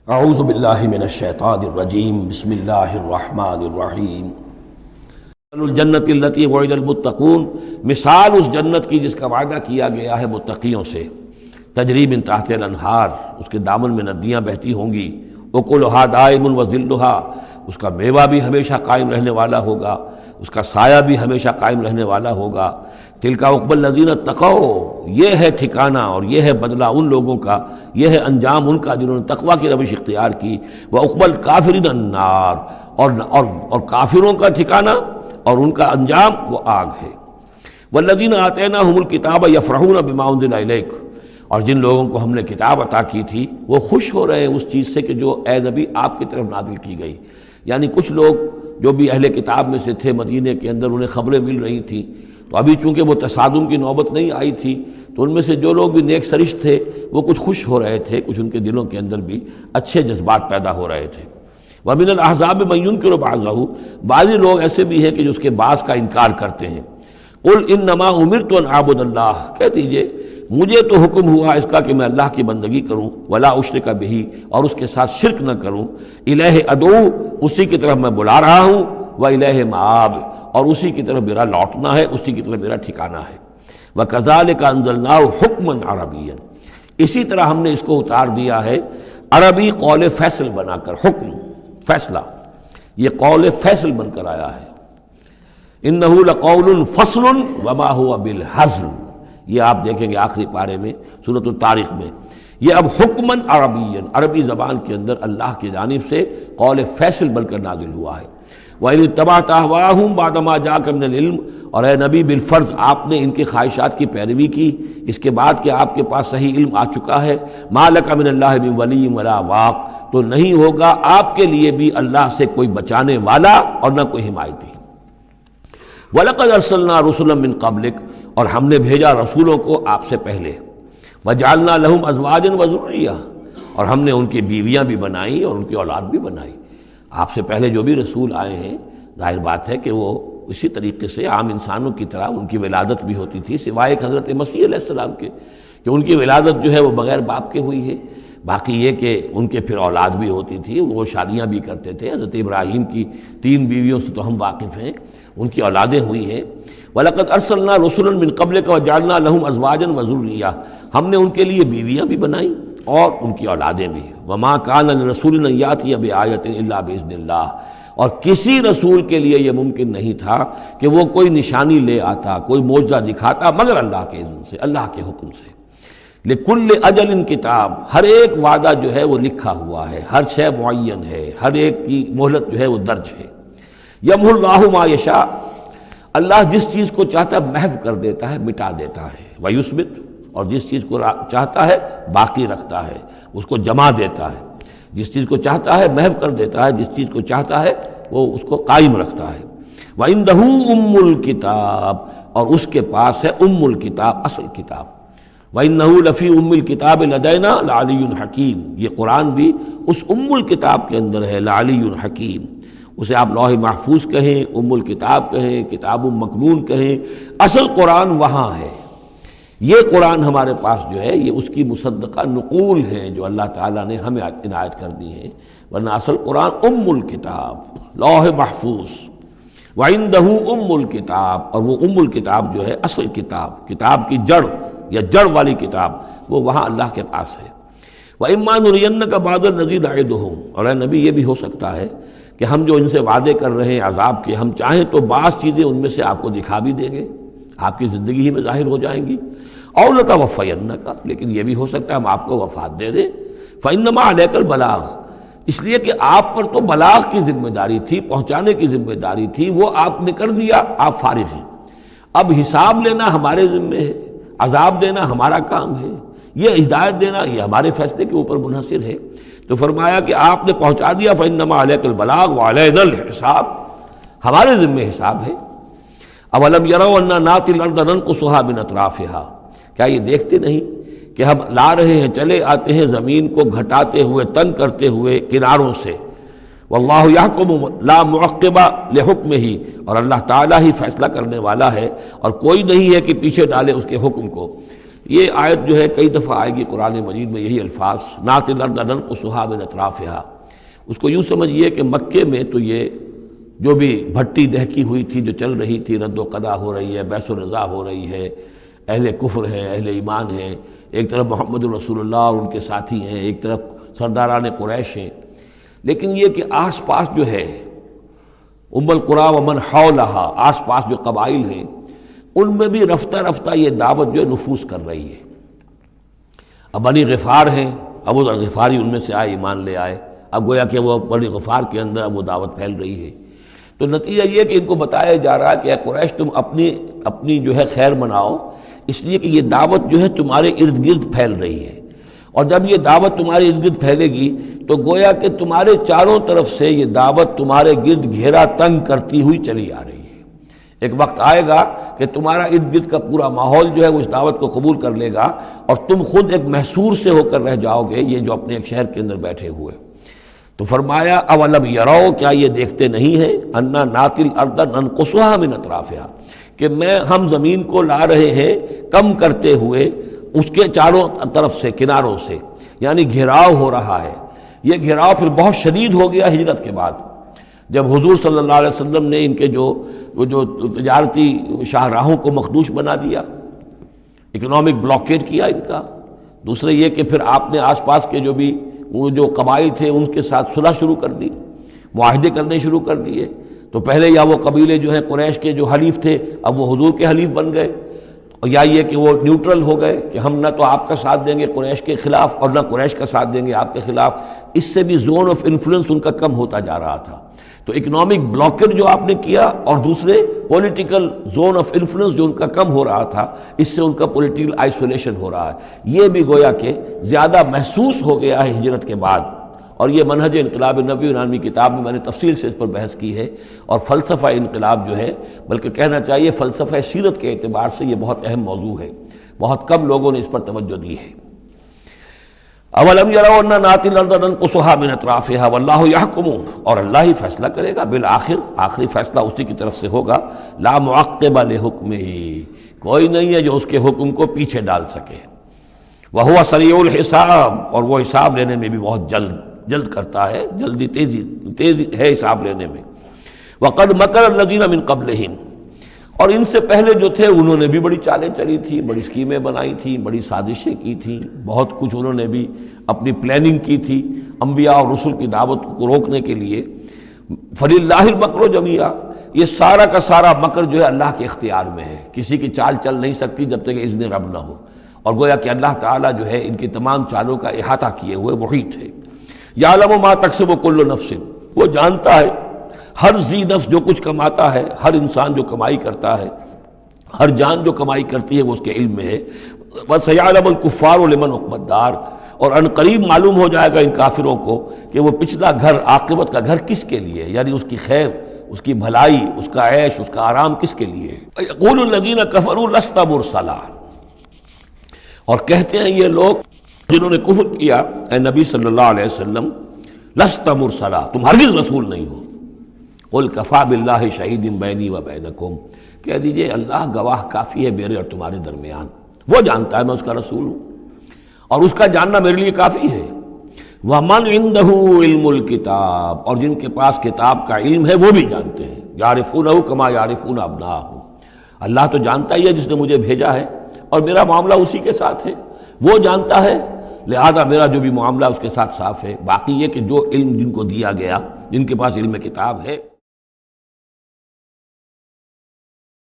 اعوذ باللہ من الشیطان الرجیم بسم اللہ الرحمن الرحیم الجنت التی وعد المتقون، مثال اس جنت کی جس کا وعدہ کیا گیا ہے متقیوں سے، تجری من تحت الانہار، اس کے دامن میں ندیاں بہتی ہوں گی، اکلھا دائم وظلھا، اس کا میوہ بھی ہمیشہ قائم رہنے والا ہوگا، اس کا سایہ بھی ہمیشہ قائم رہنے والا ہوگا۔ تلک عقبی الذین اتقوا، یہ ہے ٹھکانہ اور یہ ہے بدلہ ان لوگوں کا، یہ ہے انجام ان کا جنہوں نے تقوی کی روش اختیار کی۔ وعقبی الکافرین النار، اور کافروں کا ٹھکانہ اور ان کا انجام وہ آگ ہے۔ والذین آتیناہم الکتاب یفرحون بما انزل الیک، اور جن لوگوں کو ہم نے کتاب عطا کی تھی وہ خوش ہو رہے ہیں اس چیز سے کہ جو اے نبی آپ کی طرف نازل کی گئی۔ یعنی کچھ لوگ جو بھی اہل کتاب میں سے تھے مدینے کے اندر، انہیں خبریں مل رہی تھیں، تو ابھی چونکہ وہ تصادم کی نوبت نہیں آئی تھی، تو ان میں سے جو لوگ بھی نیک سرشت تھے وہ کچھ خوش ہو رہے تھے، کچھ ان کے دلوں کے اندر بھی اچھے جذبات پیدا ہو رہے تھے۔ وَمِنَ الْأَحْزَابِ مَن يُنكِرُ بَعْضَهُ، بعضی لوگ ایسے بھی ہیں کہ جو اس کے بعض کا انکار کرتے ہیں۔ قُلْ إِنَّمَا أُمِرْتُ أَنْ أَعْبُدَ اللَّهَ، کہہ دیجئے مجھے تو حکم ہوا اس کا کہ میں اللہ کی بندگی کروں، ولا اشرک بہ، اور اس کے ساتھ شرک نہ کروں، الہ ادعو، اسی کی طرف میں بلا رہا ہوں، و الہ مآب، اور اسی کی طرف میرا لوٹنا ہے، اسی کی طرف میرا ٹھکانہ ہے۔ وکذالک انزلناہ حکما عربیا، اسی طرح ہم نے اس کو اتار دیا ہے عربی قول فیصل بنا کر، حکم فیصلہ، یہ قول فیصل بن کر آیا ہے۔ انہ لقول فصل وما هو بالہزل، یہ آپ دیکھیں گے آخری پارے میں سورۃ الطارق میں، یہ اب حکماً عربیاً، عربی زبان کے اندر اللہ کی جانب سے قول فیصل بن کر نازل ہوا ہے۔ وَإِنِ اتَّبَعْتَ أَهْوَاءَهُمْ بَعْدَ مَا جَاءَكَ مِنَ الْعِلْمِ، اور اے نبی بالفرض آپ نے ان کی خواہشات کی پیروی کی اس کے بعد کہ آپ کے پاس صحیح علم آ چکا ہے۔ مَا لَكَ مِنَ اللَّهِ مِن وَلِيٍّ وَلَا وَاقٍ، تو نہیں ہوگا آپ کے لیے بھی اللہ سے کوئی بچانے والا اور نہ کوئی حمایتی۔ وَلَقَدْ أَرْسَلْنَا رُسُلًا مِّن قَبْلِكَ، اور ہم نے بھیجا رسولوں کو آپ سے پہلے۔ وَجَعَلْنَا لَهُمْ أَزْوَاجًا وَذُرِّيَّةً، اور ہم نے ان کی بیویاں بھی بنائیں اور ان کی اولاد بھی بنائی۔ آپ سے پہلے جو بھی رسول آئے ہیں ظاہر بات ہے کہ وہ اسی طریقے سے عام انسانوں کی طرح ان کی ولادت بھی ہوتی تھی، سوائے ایک حضرت مسیح علیہ السلام کے کہ ان کی ولادت جو ہے وہ بغیر باپ کے ہوئی ہے۔ باقی یہ کہ ان کے پھر اولاد بھی ہوتی تھی، وہ شادیاں بھی کرتے تھے۔ حضرت ابراہیم کی 3 بیویوں سے تو ہم واقف ہیں، ان کی اولادیں ہوئی ہیں۔ وَلَقَدْ أَرْسَلْنَا رُسُلًا مِّن قَبْلِكَ وَجَعَلْنَا لَهُمْ أَزْوَاجًا وَذُرِّيَّةً، ہم نے ان کے لیے بیویاں بھی بنائیں اور ان کی اولادیں بھی۔ وَمَا كَانَ لِرَسُولٍ أَن يَأْتِيَ بِآيَةٍ إِلَّا بِإِذْنِ اللَّهِ، اور کسی رسول کے لیے یہ ممکن نہیں تھا کہ وہ کوئی نشانی لے آتا، کوئی معجزہ دکھاتا، مگر اللہ کے اذن سے، اللہ کے حکم سے۔ لِكُلِّ أَجَلٍ کتاب، ہر ایک وعدہ جو ہے وہ لکھا ہوا ہے، ہر شے معین ہے، ہر ایک کی مہلت جو ہے وہ درج ہے۔ یمحو اللہ ما یشاء، اللہ جس چیز کو چاہتا ہے محو کر دیتا ہے، مٹا دیتا ہے۔ ویثبت، اور جس چیز کو چاہتا ہے باقی رکھتا ہے، اس کو جمع دیتا ہے۔ جس چیز کو چاہتا ہے محو کر دیتا ہے، جس چیز کو چاہتا ہے وہ اس کو قائم رکھتا ہے۔ وَعِندَهُ أُمُّ الْكِتَابِ، اور اس کے پاس ہے ام الکتاب، اصل کتاب۔ وَإِنَّهُ لَفِي أُمِّ الْكِتَابِ لَدَيْنَا لَعَلِيٌّ حَكِيمٌ، یہ قرآن بھی اس ام الکتاب کے اندر ہے، لَعَلِيٌّ حَكِيمٌ، اسے آپ لوح محفوظ کہیں، ام الکتاب کہیں، کتاب مکنون کہیں، اصل قرآن وہاں ہے۔ یہ قرآن ہمارے پاس جو ہے یہ اس کی مصدقہ نقول ہیں جو اللہ تعالیٰ نے ہمیں عنایت کر دی ہیں، ورنہ اصل قرآن ام الکتاب، لوح محفوظ۔ وَعِندَهُ أُمُّ الْكِتَابِ، اور وہ ام الکتاب جو ہے اصل کتاب، کتاب کی جڑ یا جڑ والی کتاب، وہ وہاں اللہ کے پاس ہے۔ وَإِمَّا نُرِيَنَّكَ بَعْضَ الَّذِي نَعِدُهُمْ، اور اے نبی یہ بھی ہو سکتا ہے کہ ہم جو ان سے وعدے کر رہے ہیں عذاب کے، ہم چاہیں تو بعض چیزیں ان میں سے آپ کو دکھا بھی دیں گے، آپ کی زندگی ہی میں ظاہر ہو جائیں گی۔ أَوْ لَتَوَفَّيَنَّكَ، لیکن یہ بھی ہو سکتا ہے ہم آپ کو وفات دے دیں۔ فَإِنَّمَا عَلَيْكَ الْبَلَاغُ، اس لیے کہ آپ پر تو بلاغ کی ذمہ داری تھی، پہنچانے کی ذمہ داری تھی، وہ آپ نے کر دیا، آپ فارغ ہیں۔ اب حساب لینا ہمارے ذمہ ہے، عذاب دینا ہمارا کام ہے، یہ ہدایت دینا یہ ہمارے فیصلے کے اوپر منحصر ہے۔ تو فرمایا کہ آپ نے پہنچا دیا، فَإِنَّمَا عَلَيْكَ الْبَلَاغُ وَعَلَيْنَا الْحِسَابُ، ہمارے ذمہ حساب ہے۔ أَوَلَمْ يَرَوْا أَنَّا نَأْتِي الْأَرْضَ نَنْقُصُهَا مِنْ أَطْرَافِهَا، کیا یہ دیکھتے نہیں کہ ہم لا رہے ہیں، چلے آتے ہیں زمین کو گھٹاتے ہوئے، تنگ کرتے ہوئے کناروں سے۔ واللہ یحکم لا معقب لحکمہ، اور اللہ تعالیٰ ہی فیصلہ کرنے والا ہے اور کوئی نہیں ہے کہ پیچھے ڈالے اس کے حکم کو۔ یہ آیت جو ہے کئی دفعہ آئے گی قرآن مجید میں، یہی الفاظ نَاتِ الْأَرْضَ نَنْقُصُهَا مِنْ أَطْرَافِهَا۔ اس کو یوں سمجھیے کہ مکے میں تو یہ جو بھی بھٹی دہکی ہوئی تھی، جو چل رہی تھی، رد و قضا ہو رہی ہے، بیس و رضا ہو رہی ہے، اہل کفر ہیں، اہل ایمان ہیں، ایک طرف محمد رسول اللہ اور ان کے ساتھی ہیں، ایک طرف سرداران قریش ہیں، لیکن یہ کہ آس پاس جو ہے ام القریٰ ومن حولہا، آس پاس جو قبائل ہیں ان میں بھی رفتہ رفتہ یہ دعوت جو ہے نفوذ کر رہی ہے۔ اب بنی غفار ہیں، ابو ذر غفاری ان میں سے آئے، ایمان لے آئے، اب گویا کہ وہ بنی غفار کے اندر اب وہ دعوت پھیل رہی ہے۔ تو نتیجہ یہ کہ ان کو بتایا جا رہا ہے کہ اے قریش تم اپنی جو ہے خیر مناؤ، اس لیے کہ یہ دعوت جو ہے تمہارے ارد گرد پھیل رہی ہے، اور جب یہ دعوت تمہارے ارد گرد پھیلے گی تو گویا کہ تمہارے چاروں طرف سے یہ دعوت تمہارے گرد گھیرا تنگ کرتی ہوئی چلی آ رہی ہے۔ ایک وقت آئے گا کہ تمہارا ارد گرد کا پورا ماحول جو ہے وہ اس دعوت کو قبول کر لے گا، اور تم خود ایک محصور سے ہو کر رہ جاؤ گے، یہ جو اپنے ایک شہر کے اندر بیٹھے ہوئے۔ تو فرمایا اولم یرو، کیا یہ دیکھتے نہیں ہیں، انا ناتی الارض ننقصها من اطرافها، کہ ہم زمین کو لا رہے ہیں کم کرتے ہوئے اس کے چاروں طرف سے، کناروں سے، یعنی گھیراؤ ہو رہا ہے۔ یہ گھیراؤ پھر بہت شدید ہو گیا ہجرت کے بعد، جب حضور صلی اللہ علیہ وسلم نے ان کے جو تجارتی شاہراہوں کو مخدوش بنا دیا، اکنامک بلاکیڈ کیا ان کا۔ دوسرے یہ کہ پھر آپ نے آس پاس کے جو بھی وہ جو قبائل تھے ان کے ساتھ صلح شروع کر دی، معاہدے کرنے شروع کر دیے۔ تو پہلے یا وہ قبیلے جو ہیں قریش کے جو حلیف تھے اب وہ حضور کے حلیف بن گئے، اور یا یہ کہ وہ نیوٹرل ہو گئے کہ ہم نہ تو آپ کا ساتھ دیں گے قریش کے خلاف اور نہ قریش کا ساتھ دیں گے آپ کے خلاف۔ اس سے بھی زون آف انفلوئنس ان کا کم ہوتا جا رہا تھا۔ تو اکنامک بلاکیڈ جو آپ نے کیا، اور دوسرے پولیٹیکل زون آف انفلوئنس جو ان کا کم ہو رہا تھا، اس سے ان کا پولیٹیکل آئسولیشن ہو رہا ہے، یہ بھی گویا کہ زیادہ محسوس ہو گیا ہے ہجرت کے بعد۔ اور یہ منہج انقلاب نبوی نامی کتاب میں میں نے تفصیل سے اس پر بحث کی ہے، اور فلسفہ انقلاب جو ہے، بلکہ کہنا چاہیے فلسفہ سیرت کے اعتبار سے یہ بہت اہم موضوع ہے، بہت کم لوگوں نے اس پر توجہ دی ہے۔ اولم یروا انا ناتی الارض ننقصها من اطرافها واللہ یحکم، اور اللہ ہی فیصلہ کرے گا، بالآخر آخری فیصلہ اسی کی طرف سے ہوگا۔ لا معقب لحکمہ، کوئی نہیں ہے جو اس کے حکم کو پیچھے ڈال سکے۔ وہو سریع الحساب، اور وہ حساب لینے میں بھی بہت جلد کرتا ہے، جلدی تیزی ہے حساب لینے میں۔ وقد مکر الذین من قبلہم، اور ان سے پہلے جو تھے انہوں نے بھی بڑی چالیں چلی تھی، بڑی اسکیمیں بنائی تھیں، بڑی سازشیں کی تھیں، بہت کچھ انہوں نے بھی اپنی پلاننگ کی تھی انبیاء اور رسل کی دعوت کو روکنے کے لیے۔ فللہ المکر جمیعا، یہ سارا کا سارا مکر جو ہے اللہ کے اختیار میں ہے، کسی کی چال چل نہیں سکتی جب تک اذن رب نہ ہو، اور گویا کہ اللہ تعالیٰ جو ہے ان کی تمام چالوں کا احاطہ کیے ہوئے محیط ہے۔ یعلم ما تکسب کل نفس، وہ جانتا ہے ہر ذی نفس جو کچھ کماتا ہے، ہر انسان جو کمائی کرتا ہے، ہر جان جو کمائی کرتی ہے وہ اس کے علم میں ہے۔ وَسَيَعْلَمُ الْكُفَّارُ لِمَنْ عُقْبَى الدَّارِ، اور ان قریب معلوم ہو جائے گا ان کافروں کو کہ وہ پچھلا گھر، عاقبت کا گھر کس کے لیے، یعنی اس کی خیر، اس کی بھلائی، اس کا عیش، اس کا آرام کس کے لیے ہے۔ يَقُولُ الَّذِينَ كَفَرُوا لَسْتَ مُرْسَلًا، اور کہتے ہیں یہ لوگ جنہوں نے کفر کیا، اے نبی صلی اللہ علیہ وسلم، لست مرسلا، تم ہرگز رسول نہیں ہو۔ قل کفی باللہ شہید بینی و بینکم، کہہ دیجئے اللہ گواہ کافی ہے میرے اور تمہارے درمیان، وہ جانتا ہے میں اس کا رسول ہوں، اور اس کا جاننا میرے لیے کافی ہے۔ وَمَنْ عِنْدَهُ عِلْمُ الْكِتَابِ، اور جن کے پاس کتاب کا علم ہے وہ بھی جانتے ہیں، يَعْرِفُونَهُ كَمَا يَعْرِفُونَ أَبْنَاءَهُمْ، اللہ تو جانتا ہی ہے جس نے مجھے بھیجا ہے، اور میرا معاملہ اسی کے ساتھ ہے، وہ جانتا ہے، لہذا میرا جو بھی معاملہ اس کے ساتھ صاف ہے۔ باقی یہ کہ جو علم جن کو دیا گیا، جن کے پاس علم کتاب ہے،